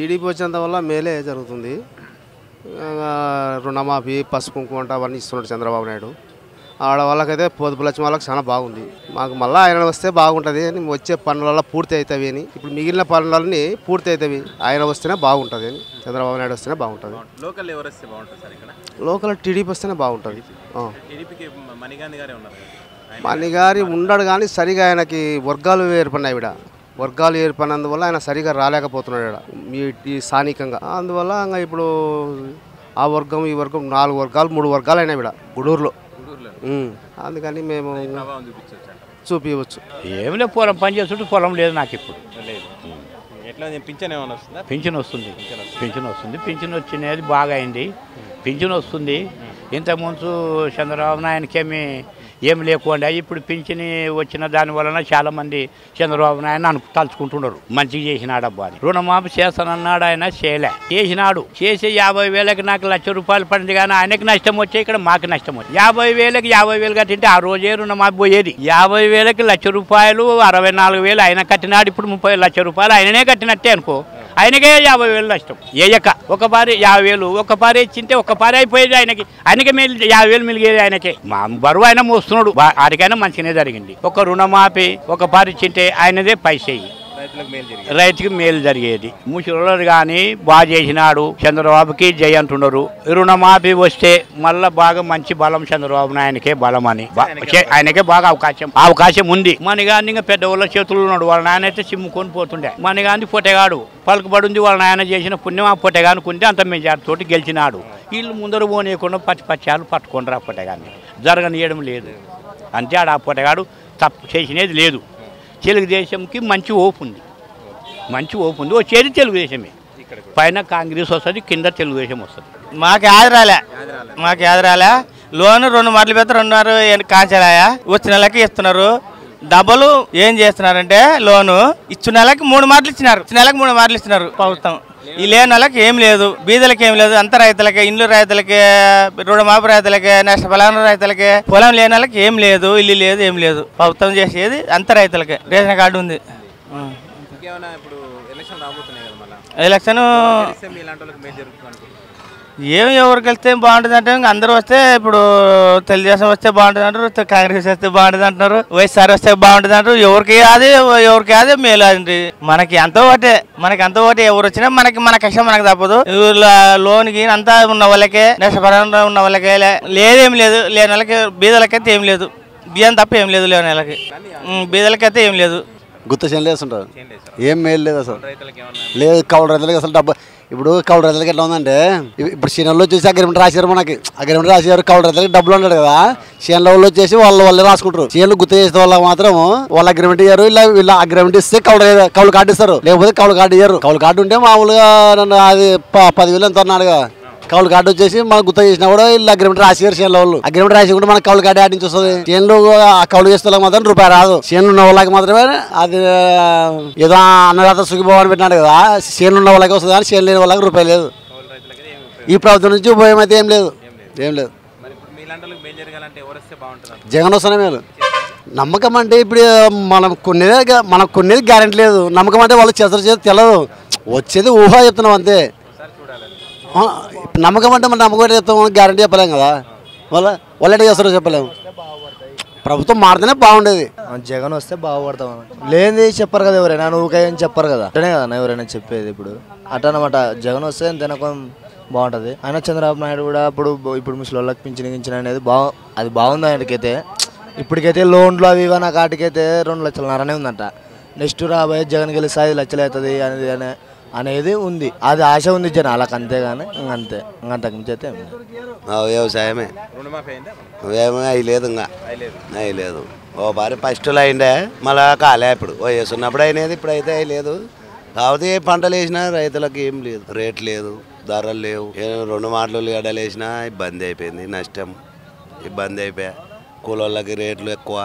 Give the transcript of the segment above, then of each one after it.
TDP వచ్చేంత వల్ల మేలే జరుగుతుంది. రుణమాఫీ, పసుపు కుంకుమ అంట అవన్నీ ఇస్తున్నాడు చంద్రబాబు నాయుడు. ఆడవాళ్ళకైతే పొదుపు లక్ష్మి వాళ్ళకి చాలా బాగుంది. మాకు మళ్ళీ ఆయన వస్తే బాగుంటుంది అని వచ్చే పనులలో పూర్తి అవుతాయి అని, ఇప్పుడు మిగిలిన పనులన్నీ పూర్తి అవుతాయి ఆయన వస్తేనే బాగుంటుంది అని, చంద్రబాబు నాయుడు వస్తేనే బాగుంటుంది. లోకల్ ఎవరు వస్తే బాగుంటుంది సార్ ఇక్కడ? లోకల్ టీడీపీ వస్తేనే బాగుంటుంది. టీడీపీకి మణిగాంధీ గారే ఉన్నారు. మణిగారి ఉండడు కానీ సరిగా ఆయనకి వర్గాలు ఏర్పడినాయి. ఇక్కడ వర్గాలు ఏర్పడినందువల్ల ఆయన సరిగా రాలేకపోతున్నాడు ఇక్కడ ఈ స్థానికంగా. అందువల్ల ఇంకా ఇప్పుడు ఆ వర్గం ఈ వర్గం 4 వర్గాలు 3 వర్గాలు అయినాయి ఇక్కడ గూడూరులో. అందుకని మేము చూపించవచ్చు. ఏమి లేదు, పొలం పని చేస్తుంటే పొలం లేదు నాకు ఇప్పుడు. ఎట్లా పింఛన్ ఏమైనా వస్తుందా? పింఛన్ వస్తుంది. పింఛన్ వచ్చినది బాగా అయింది. పింఛన్ వస్తుంది. ఇంతకుముందు చంద్రబాబు నాయుడుకేమి ఏమి లేకుండా ఇప్పుడు పింఛని వచ్చిన దాని వలన చాలామంది చంద్రబాబు నాయుడు తలుచుకుంటున్నారు, మంచిగా చేసినాడబ్బా అని. రుణమాఫీ చేస్తానన్నాడు, ఆయన చేసినాడు. చేసి 50,000కి నాకు ₹1,00,000 పడింది కానీ ఆయనకి నష్టం వచ్చే, ఇక్కడ మాకు నష్టం వచ్చి. 50,000కి 50,000 కట్టింటే ఆ రోజే రుణమాఫీ పోయేది. 50,000కి ₹1,00,000 64,000 ఆయన కట్టినాడు. ఇప్పుడు ₹30,00,000 ఆయననే కట్టినట్టే అనుకో. ఆయనకే 50,000 నష్టం. ఒక పారి 50,000 ఒక పారి ఇచ్చింటే ఒక పారి అయిపోయేది ఆయనకి. ఆయనకే 50,000 మిలిగేది ఆయనకే. మా బరువు ఆయన మోస్తున్నాడు. ఆడికైనా మంచిగానే జరిగింది. ఒక రుణమాఫీ ఒక పారి ఇచ్చింటే ఆయనదే పైసేయి, రైతుకి మేలు జరిగేది. ముసలోళ్ళు కానీ బాగా చేసినాడు. చంద్రబాబుకి జై అంటున్నారు. రుణమాఫీ వస్తే మళ్ళా బాగా మంచి బలం చంద్రబాబు నాయనకే బలం అని, ఆయనకే బాగా అవకాశం ఉంది. మణిగాంధీ ఇంకా పెద్దవాళ్ళ చేతుల్లో ఉన్నాడు. వాళ్ళ నాయన అయితే చిమ్ముకొని పోతుండే. మణిగాంధీ పొట్టగాడు, పలుకుబడి ఉంది. వాళ్ళ నాయన చేసిన పుణ్యం ఆ పొట్టగానికి ఉంటే అంత మెజార్టీతోటి గెలిచినాడు. వీళ్ళు ముందర పోనీయకుండా పచ్చాలు పట్టుకుంటారు. ఆ పొట్టగాన్ని జరగనీయడం లేదు. అంతే ఆడ ఆ పొట్టగాడు తప్పు చేసినది లేదు. తెలుగుదేశంకి మంచి ఓపు ఉంది. వచ్చేది తెలుగుదేశమే. పైన కాంగ్రెస్ వస్తుంది, కింద తెలుగుదేశం వస్తుంది. మాకు యాద రాలే. లోను 2 మార్లు పెడితే 2 కాంచాలయా. వచ్చిన నెలకి ఇస్తున్నారు. డబ్బులు ఏం చేస్తున్నారంటే లోను ఇచ్చిన నెలకి 3 మార్లు ఇచ్చినారు. ప్రభుత్వం ఈ లేని వాళ్ళకి ఏం లేదు, బీదలకి ఏం లేదు. అంత రైతులకి, ఇండ్లు రైతులకి, రుణమాఫీ రైతులకి, నష్టపలాన రైతులకి, పొలం లేని వాళ్ళకి ఏం లేదు, ఇల్లు లేదు, ఏం లేదు. ప్రభుత్వం చేసేది అంత రైతులకి. రేషన్ కార్డు ఉంది. ఎలక్షన్ ఎవరికి వెళ్తే బాగుంటుంది అంటే అందరూ వస్తే, ఇప్పుడు తెలుగుదేశం వస్తే బాగుంటుంది అంటారు, కాంగ్రెస్ వస్తే బాగుంటుంది అంటున్నారు, వైఎస్ఆర్ వస్తే బాగుంటుంది అంటారు. ఎవరికి అదే మేలు అండి. మనకి అంత ఒకటి ఎవరు వచ్చినా మన కష్టం మనకు తప్పదు. లోన్కి అంతా ఉన్న వాళ్ళకే, నష్టపరంగా ఉన్న వాళ్ళకే లేదేం లేదు. లేని వాళ్ళకి బీదలకైతే ఏం లేదు. బియ్యం తప్ప ఏం లేదు. లేని వాళ్ళకి బీదలకైతే ఏం లేదు. గుత్త చేనులు వేస్తుంటారు. ఏం మేలు లేదు అసలు. లేదు కౌలు రైతులకి అసలు డబ్బు. ఇప్పుడు కౌలు రైతులకి ఎట్లా ఉందంటే, ఇప్పుడు చేనులో వచ్చేసి అగ్రిమెంట్ రాశారు. మనకి అగ్రిమెంట్ రాశారు. కౌలు రైతులకి డబ్బులు ఉంటాడు కదా, చేనుల వాళ్ళు వచ్చేసి వాళ్ళే రాసుకుంటారు. చేనులు గుర్తు చేసే వాళ్ళకి మాత్రం వాళ్ళు అగ్రిమెంట్ ఇయ్యారు. వీళ్ళ అగ్రిమెంట్ ఇస్తే కౌలు కార్డు ఇస్తారు, లేకపోతే కౌలు కార్డు ఇయ్యారు. కౌలు కార్డు ఉంటే మామూలుగా అది 10,000 ఎంత అన్నాడు కదా. కౌలు కార్డు వచ్చేసి మనకు గుర్తు చేసినా కూడా వీళ్ళు అగ్రిమెంట్ రాసారు. చేనుల వాళ్ళు అగ్రిమెంట్ రాసి కూడా మనకు కౌలు కార్డు యాడ్ నుంచి వస్తుంది. చేనులు కౌలు చేసే వాళ్ళకి మాత్రం రూపాయి రాదు. చేనులు ఉన్న వాళ్ళకి మాత్రమే అది ఏదో అన్నదాత సుఖీభావాన్ని పెట్టినాడు కదా. చేనులు ఉన్న వాళ్ళకి వస్తుంది కానీ చేను లేని వాళ్ళకి రూపాయి లేదు. ఈ ప్రభుత్వం నుంచి ఉపయోగం అయితే ఏం లేదు. జగన్ వస్తేనే మేలు. నమ్మకం అంటే ఇప్పుడు మనం కొనేది గ్యారెంటీ లేదు. నమ్మకం అంటే వాళ్ళు చేస్తారు తెలియదు. వచ్చేది ఊహ చెప్తున్నాం అంతే. నమ్మకం అంటే మనం నమ్మకం చెప్తాం, గ్యారంటీ చెప్పలేం కదా. వాళ్ళు ఎట్లా చేస్తారో చెప్పలేము. ప్రభుత్వం మారితేనే బాగుండేది. జగన్ వస్తే బాగుపడతాం. లేనిది చెప్పరు కదా ఎవరైనా, నువ్వుకే అని చెప్పరు కదా. అట్టనే కదా ఎవరైనా చెప్పేది. ఇప్పుడు అట్టనమాట. జగన్ వస్తే తినకం బాగుంటుంది. అయినా చంద్రబాబు నాయుడు కూడా ఇప్పుడు ముసలిళ్ళకి పింఛన్ అనేది అది బాగుంది ఆయనకైతే. ఇప్పటికైతే లోన్లు అవి ఇవి నాకు వాటికైతే 2,00,000 ఉందంట. నెక్స్ట్ రాబోయే జగన్ గెలిస్తే 5 లక్షలు అవుతుంది అనేది ఉంది. అది ఆశ ఉంది జనాలకు, అంతేగాని అంతకుమించి అయితే వ్యవసాయమే అయ్యలేదు. ఇంకా అయ్యలేదు. ఓ బారి ఫస్ట్లో అయిండే, మళ్ళా కాలే. ఇప్పుడు వేసున్నప్పుడు అయినది, ఇప్పుడు అయితే అయ్యలేదు. కాకపోతే ఏ పంటలు వేసినా రైతులకు ఏం లేదు, రేట్ లేదు, ధరలు లేవు. 2 మాటలు గడ్డలు వేసినా ఇబ్బంది అయిపోయింది. నష్టం, ఇబ్బంది అయిపోయా. కూలోళ్ళకి రేట్లు ఎక్కువ,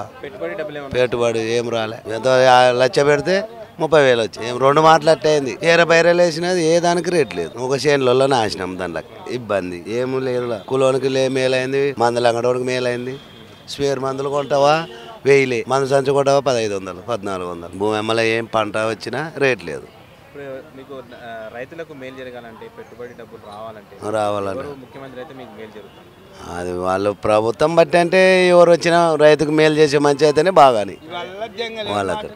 పెట్టుబడి ఏం రాలే. ఎంతో 1,00,000 పెడితే 30,000 వచ్చాయి. 2 మాటలు అట్టయింది. బైరలు వేసినది ఏ దానికి రేట్ లేదు. ఒక చేనులలో నాశనం. దాంట్లోకి ఇబ్బంది ఏమి లేదు. కులోనికి మేలైంది, మందులు అంగడోనికి మేలైంది. స్పేర్ మందులు కొంటావా 1000, మందు సంచి కొంటావా 1,500, 1,400. భూమి ఎమ్మల ఏం పంట వచ్చినా రేట్ లేదు. ఇప్పుడు మీకు రైతులకు మేలు జరగాలంటే పెట్టుబడి డబ్బులు రావాలంటే రావాలని ముఖ్యమంత్రి అయితే మీకు మేలు జరుగుతుంది. అది వాళ్ళు ప్రభుత్వం బట్టి అంటే ఎవరు వచ్చినా రైతుకు మేలు చేసే మంచి అయితేనే బాగాని వాళ్ళకు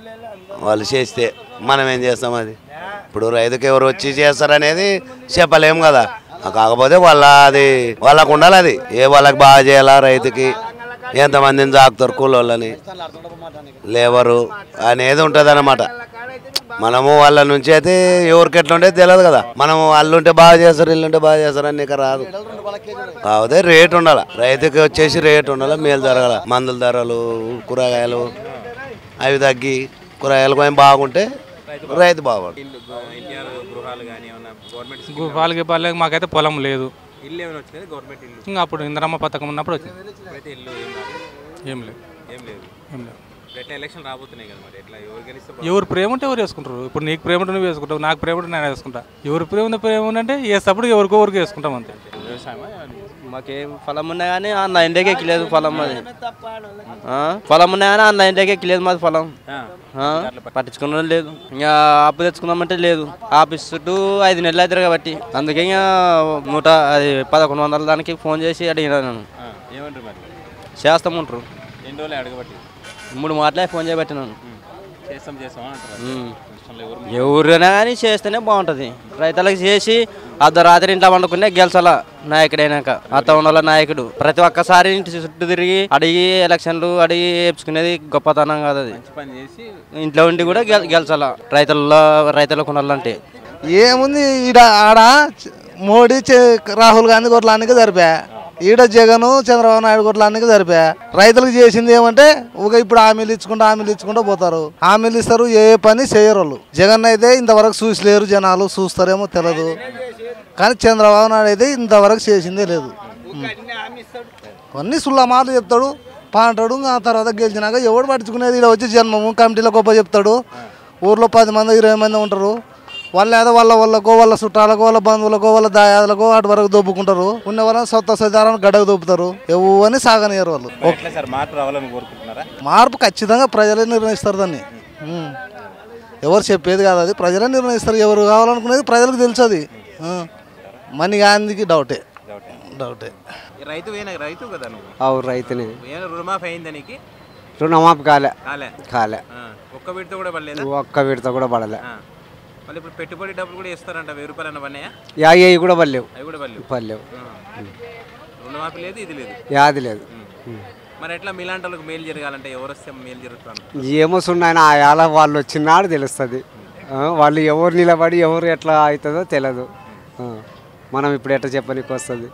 వాళ్ళు చేస్తే మనం ఏం చేస్తాం. అది ఇప్పుడు రైతుకు ఎవరు వచ్చి చేస్తారనేది చెప్పలేం కదా. కాకపోతే వాళ్ళకు ఉండాలి. అది వాళ్ళకి బాగా చేయాలా, రైతుకి ఎంతమందిని సాకుతారు, కూలోళ్ళని లేబరు అనేది ఉంటుంది అన్నమాట. మనము వాళ్ళ నుంచి అయితే ఎవరికి ఎట్లా ఉంటే తెలియదు కదా. మనము వాళ్ళు ఉంటే బాగా చేస్తారు, ఇల్లు ఉంటే బాగా చేస్తారు అని నీకు రాదు. కాకపోతే రేటు ఉండాలి, రైతుకి వచ్చేసి రేటు ఉండాలి, మేలు జరగాల. మందుల ధరలు, కూరగాయలు అవి తగ్గి కూరగాయలు కొంచెం బాగుంటే రైతు బాగుండు. గృహాలకి గిపాలకి మాకైతే పొలం లేదు. ఇల్లు ఏమైనా వచ్చింది గవర్నమెంట్ ఇల్లు? ఇంకా అప్పుడు ఇందిరమ్మ పథకం ఉన్నప్పుడు వచ్చింది. ఇల్లు ఏం లేదు. ఎట్లా ఎలక్షన్ రాబోతున్నాయి కదా, మరి ఎట్లా ఎవరు గెలిస్తే ఎవరు ప్రేమ ఉంటే ఎవరు వేసుకుంటారు. ఇప్పుడు నీకు ప్రేమ ఉంటే నువ్వు వేసుకుంటావు, నాకు ప్రేమ ఉంటే నేను వేసుకుంటా. ఎవరు ప్రేమ ఉందంటే వేసేటప్పుడు ఎవరికి వేసుకుంటాం అంతే. వ్యవసాయమా? మాకేం పొలం ఉన్నా కానీ అన్న ఇంటికి ఎక్కలేదు పొలం. అది పొలం ఉన్నా కానీ అన్న ఇంటికి ఎక్కలేదు మాది పొలం. పట్టించుకున్న లేదు. ఇంకా అప్పు తెచ్చుకుందామంటే లేదు. ఆఫీస్ చుట్టూ 5 నెలలు అవుతారు కాబట్టి అందుకే ఇంకా 1100 దానికి ఫోన్ చేసి అడిగినా నేను. ఏమంటారు మరి? చేస్తామంటారు. ఎన్ని రోజులు అడగబట్టి 3 మాటలే ఫోన్ చేయబట్టినాను. చేస్తాం అంటారు. ఎవరైనా కానీ చేస్తేనే బాగుంటుంది. రైతులకు చేసి అర్ధరాత్రి ఇంట్లో వండుకునే గెలిచాల నాయకుడు అయినాక. అత్త ఉండాల నాయకుడు. ప్రతి ఒక్కసారి ఇంటి చుట్టూ తిరిగి అడిగి ఎలక్షన్లు అడిగి వేపించుకునేది గొప్పతనం కాదు. అది ఇంట్లో ఉండి కూడా గెలిచాల రైతులకు ఉండాలంటే. ఏముంది ఆడ మోడీ రాహుల్ గాంధీ కొట్లానికి జరిపా, ఈడ జగన్ చంద్రబాబు నాయుడు కొట్లానికి జరిపా. రైతులకు చేసింది ఏమంటే ఇప్పుడు హామీలు ఇచ్చుకుంటూ పోతారు. హామీలు ఇస్తారు, ఏ పని చేయరు వాళ్ళు. జగన్ అయితే ఇంతవరకు చూసలేరు, జనాలు చూస్తారేమో తెలియదు. కానీ చంద్రబాబు నాయుడు అయితే ఇంతవరకు చేసిందే లేదు. అన్నీ సుల్లమాలు చెప్తాడు, పాంటాడు. ఆ తర్వాత గెలిచినాక ఎవడు పట్టించుకునేది? ఇక్కడ వచ్చి జన్మము కమిటీలో గొప్ప చెప్తాడు. ఊర్లో 10 మంది 20 మంది ఉంటారు. వాళ్ళు ఏదో వాళ్ళకో వాళ్ళ చుట్టాలకో వాళ్ళ బంధువులకో వాళ్ళ దాయాలకో అటు వరకు దొబ్బుకుంటారు. ఉన్న వాళ్ళని సొంత సదారం గడ్డకు దొబ్బుతారు. ఎవరిని సాగనియరు వాళ్ళు. మార్పు ఖచ్చితంగా ప్రజలే నిర్ణయిస్తారు దాన్ని. ఎవరు చెప్పేది కాదు, అది ప్రజలే నిర్ణయిస్తారు. ఎవరు కావాలనుకునేది ప్రజలకు తెలుసు. అది మనీ గాంధీకి డౌటే. రైతు కదా రైతుని రుణమాఫీ అయిందా నీకు? రుణమాఫీ కాలే. ఒక్క విడత కూడా పడలే. మళ్ళీ ఇప్పుడు పెట్టుబడి డబ్బులు కూడా ఇస్తారంట. 1000 రూపాయలు అన్న పన్నాయా? అవి కూడా పడలేవు. రుణమాఫీ లేదు, ఇది లేదు, యాది లేదు. మరి ఎట్లా మీలాంటి వాళ్ళకి మేలు జరగాలంటే ఎవరు వస్తే మేలు జరుగుతుంది? ఏమొస్తున్నాయన ఆయాల వాళ్ళు వచ్చినాడు తెలుస్తుంది. వాళ్ళు ఎవరు నిలబడి ఎవరు ఎట్లా అవుతుందో తెలియదు. మనం ఇప్పుడు ఎట్లా చెప్పనీకి వస్తుంది.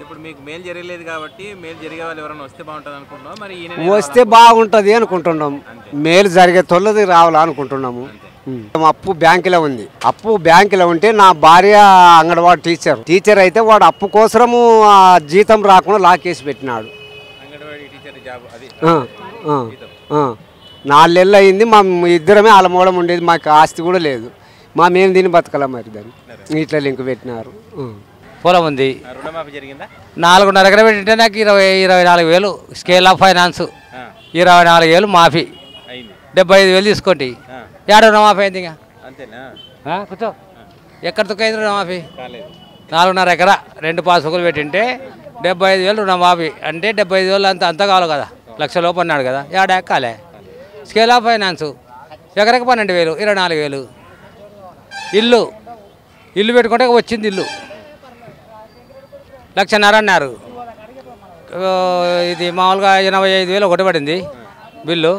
ఇప్పుడు మీకు మేలు జరగలేదు కాబట్టి మేలు జరిగే వాళ్ళు ఎవరైనా వస్తే బాగుంటుంది అనుకుంటున్నాం. మరి వస్తే బాగుంటుంది అనుకుంటున్నాం. మేలు జరిగే తొలది రావాలనుకుంటున్నాము. అప్పు బ్యాంకులో ఉంది. అప్పు బ్యాంకులో ఉంటే నా భార్య అంగన్వాడీ టీచర్ అయితే వాడు అప్పు కోసము జీతం రాకుండా లాకేసి పెట్టినాడు. 4 నెలలు అయింది. మా ఇద్దరమే అలమూలం ఉండేది. మాకు ఆస్తి కూడా లేదు. మేము దీన్ని బతకలా. మరి దాన్ని ఇట్లా లింక్ పెట్టినారు. పొలం ఉంది. రుణమాఫీ జరిగిందా? 4.5 ఎకరం పెట్టింటే నాకు 24,000 స్కేల్ ఆఫ్ ఫైనాన్స్. 24,000 మాఫీ. 75,000 తీసుకోండి. ఏడ రుణమాఫీ అయింది. ఇంకా కూర్చో. ఎక్కడ తుక్కైంది రుణమాఫీ? 4.5 ఎకరా 2 పాస్బుక్లు పెట్టింటే 75,000 రుణమాఫీ. అంటే 75,000 అంత కావాలి కదా. 1,00,000 లోపు అన్నాడు కదా. ఏడ ఎక్కాలే. స్కేల్ ఆఫ్ ఫైనాన్స్ ఎకరకు 12,000, 24,000. ఇల్లు పెట్టుకుంటే వచ్చింది. ఇల్లు 1,50,000 అన్నారు. ఇది మామూలుగా 85,000 ఒకటి పడింది బిల్లు.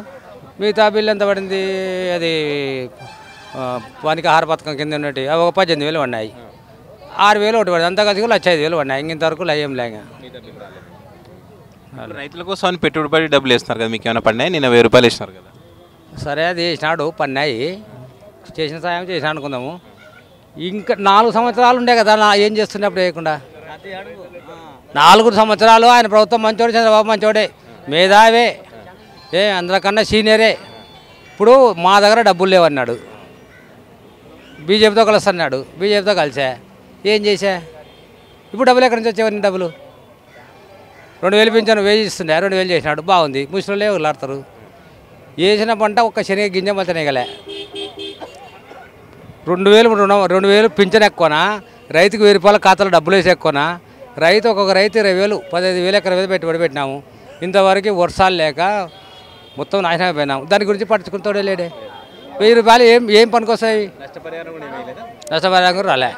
మిగతా బిల్లు ఎంత పడింది? అది పనికి ఆహార పథకం కింద ఉన్నట్టు అవి ఒక 18,000 ఉన్నాయి. 6,000 ఒకటి పడింది. అంతా కలిసి 1,05,000 ఉన్నాయి. ఇంతవరకు ఏం లేక రైతుల కోసం పెట్టుబడి డబ్బులు వేస్తున్నారు కదా, మీకు ఏమైనా పడినాయి? నేను 1000 రూపాయలు వేసినారు కదా. సరే, అది వేసినాడు, పన్నాయి. చేసిన సాయం చేసిన అనుకుందాము. ఇంకా 4 సంవత్సరాలు ఉండే కదా ఏం చేస్తున్నప్పుడు వేయకుండా. 4 సంవత్సరాలు ఆయన ప్రభుత్వం మంచోడే, చంద్రబాబు మంచోడే, మేధావే, అందరికన్నా సీనియరే. ఇప్పుడు మా దగ్గర డబ్బులు లేవన్నాడు. బీజేపీతో కలుస్తున్నాడు. బీజేపీతో కలిసా ఏం చేశా? ఇప్పుడు డబ్బులు ఎక్కడి నుంచి వచ్చేవారిని? డబ్బులు 2,000 పింఛను 1,000 ఇస్తుండే, 2,000 చేసినాడు. బాగుంది. ముసలిలే వదిలాడతారు. వేసిన పంట ఒక్క శనగ గింజ మచ్చనేగలే. 2,000 పింఛన్ ఎక్కువనా, రైతుకు 1000 రూపాయల ఖాతాలో డబ్బులు వేసి ఎక్కువనా, ఒక్కొక్క రైతు 20,000 15,000 ఎకరం మీద పెట్టుబడి పెట్టినాము. ఇంతవరకు వర్షాలు లేక మొత్తం నాశనం అయిపోయినాము. దాని గురించి పట్టించుకుంటాడే లేడే. 1000 రూపాయలు ఏం పనికొస్తాయి? నష్టపరిహారం కూడా రాలే.